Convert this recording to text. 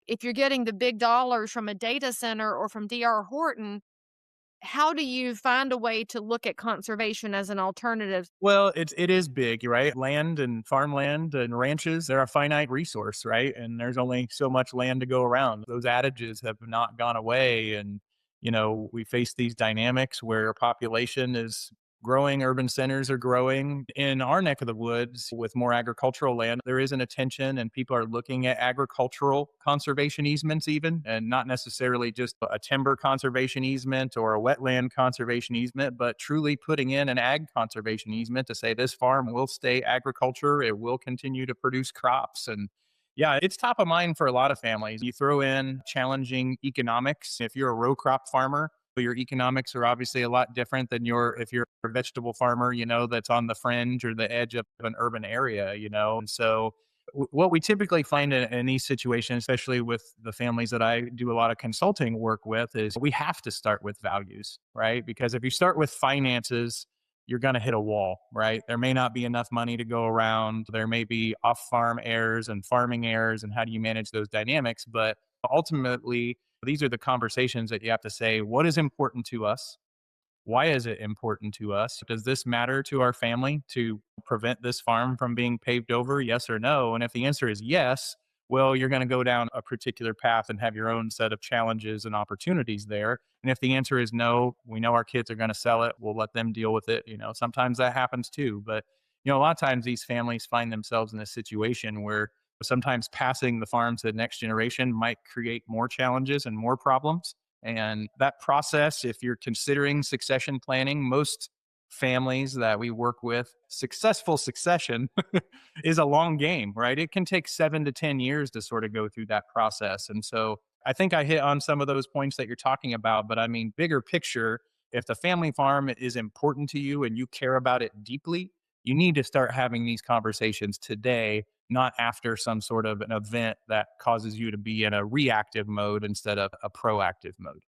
if you're getting the big dollars from a data center or from DR Horton, how do you find a way to look at conservation as an alternative? Well, it is big, right? Land and farmland and ranches, they're a finite resource, right? And there's only so much land to go around. Those adages have not gone away. And, we face these dynamics where population is growing, urban centers are growing. In our neck of the woods, with more agricultural land, there is an attention, and people are looking at agricultural conservation easements, even, and not necessarily just a timber conservation easement or a wetland conservation easement, but truly putting in an ag conservation easement to say this farm will stay agriculture, it will continue to produce crops. And yeah, it's top of mind for a lot of families. You throw in challenging economics. If you're a row crop farmer, your economics are obviously a lot different than if you're a vegetable farmer, that's on the fringe or the edge of an urban area. And so what we typically find in these situations, especially with the families that I do a lot of consulting work with, is we have to start with values, right? Because if you start with finances, you're going to hit a wall, right? There may not be enough money to go around. There may be off farm errors and farming errors. And how do you manage those dynamics? But ultimately, these are the conversations that you have to say, what is important to us? Why is it important to us? Does this matter to our family to prevent this farm from being paved over? Yes or no? And if the answer is yes, well, you're going to go down a particular path and have your own set of challenges and opportunities there. And if the answer is no, we know our kids are going to sell it. We'll let them deal with it. Sometimes that happens too. But, a lot of times these families find themselves in a situation where sometimes passing the farm to the next generation might create more challenges and more problems. And that process, if you're considering succession planning, most families that we work with, successful succession is a long game, right? It can take 7 to 10 years to sort of go through that process. And so I think I hit on some of those points that you're talking about. But I mean, bigger picture, if the family farm is important to you and you care about it deeply, you need to start having these conversations today, not after some sort of an event that causes you to be in a reactive mode instead of a proactive mode.